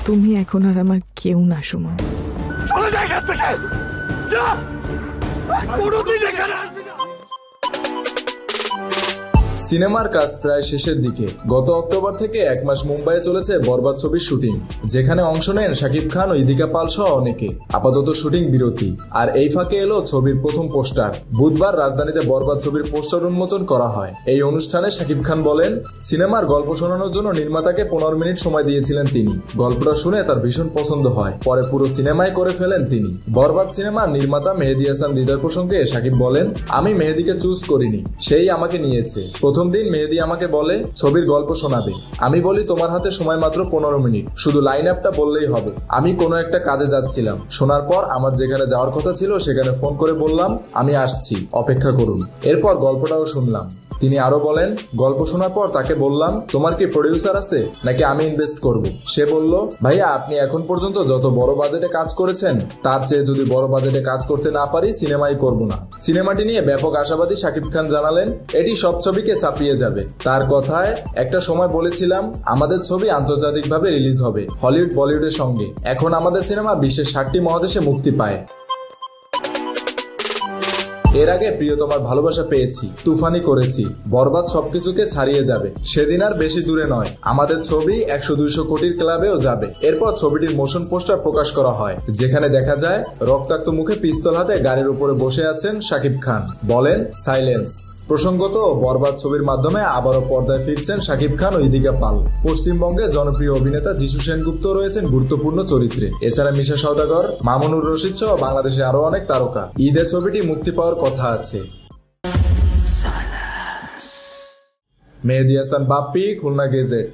তুমি এখন আর আমার কেউ না সুমন। চলে যা এখান থেকে, যা, কোনোদিন এখানে আসবি না। সিনেমার কাজ প্রায় শেষের দিকে। গত অক্টোবর থেকে 1 মাস মুম্বাইয়ে চলেছে বরবাদ ছবির শুটিং, যেখানে অংশ নেন শাকিব খান ও ইদিকা পাল সহ অনেকে। আপাতত শুটিং বিরতি, আর এই ফাঁকে এলো ছবির প্রথম পোস্টার। বুধবার রাজধানীতে বরবাদ ছবির পোস্টার উন্মোচন করা হয়। এই অনুষ্ঠানে শাকিব খান বলেন, সিনেমার গল্প শোনানোর জন্য নির্মাতাকে 15 মিনিট সময় দিয়েছিলেন তিনি। গল্পটা শুনে তার ভীষণ পছন্দ হয়, পরে পুরো সিনেমায় করে ফেলেন তিনি। বরবাদ সিনেমার নির্মাতা মেহেদী হাসান হৃদয় প্রসঙ্গে শাকিব বলেন, আমি মেহেদীকে চুজ করিনি, সেই আমাকে নিয়েছে। প্রথম দিন মেহেদী আমাকে বলে ছবির গল্প শোনাবে। আমি বলি তোমার হাতে সময় মাত্র 15 মিনিট, শুধু লাইন আপটা বললেই হবে। আমি কোনো একটা কাজে যাচ্ছিলাম, শোনার পর আমার যেখানে যাওয়ার কথা ছিল সেখানে ফোন করে বললাম আমি আসছি, অপেক্ষা করুন। এরপর গল্পটাও শুনলাম। তিনি আরো বলেন, গল্প শোনার পর তাকে বললাম তোমার কি প্রডিউসার আছে নাকি আমি ইনভেস্ট করব? সে বলল, ভাইয়া আপনি এখন পর্যন্ত যত বড় বাজেটে কাজ করেছেন তার চেয়ে যদি বড় বাজেটে কাজ করতে না পারি সিনেমাই করব না। সিনেমাটি নিয়ে ব্যাপক আশাবাদী শাকিব খান জানালেন, এটি সব ছবিকে ছাপিয়ে যাবে। তার কথায়, একটা সময় বলেছিলাম আমাদের ছবি আন্তর্জাতিকভাবে রিলিজ হবে হলিউড বলিউডের সঙ্গে। এখন আমাদের সিনেমা বিশ্বের 60টি মহাদেশে মুক্তি পায়। এর আগে প্রিয়তমার ভালোবাসা পেয়েছি, তুফানি করেছি, বরবাদ সবকিছুকে ছাড়িয়ে যাবে। সেদিন আর বেশি দূরে নয়, আমাদের ছবি 100-200 কোটির ক্লাবেও যাবে। এরপর ছবিটির মোশন পোস্টার প্রকাশ করা হয়, যেখানে দেখা যায় রক্তাক্ত মুখে পিস্তল হাতে গাড়ির উপরে বসে আছেন শাকিব খান, বলেন সাইলেন্স। প্রসঙ্গত, বরবাদ ছবির মাধ্যমে আবারও পর্দায় ফিরছেন শাকিব খান ও ইদিকা পাল। পশ্চিমবঙ্গে জনপ্রিয় অভিনেতা যিশু সেনগুপ্ত রয়েছেন গুরুত্বপূর্ণ চরিত্রে। এছাড়া মিশা সওদাগর, মামুনুর রশিদ সহ বাংলাদেশে আরো অনেক তারকা। ঈদে ছবিটি মুক্তি পাওয়ার কথা আছে। মেহেদী হাসান বাপ্পি, খুলনা গেজেট।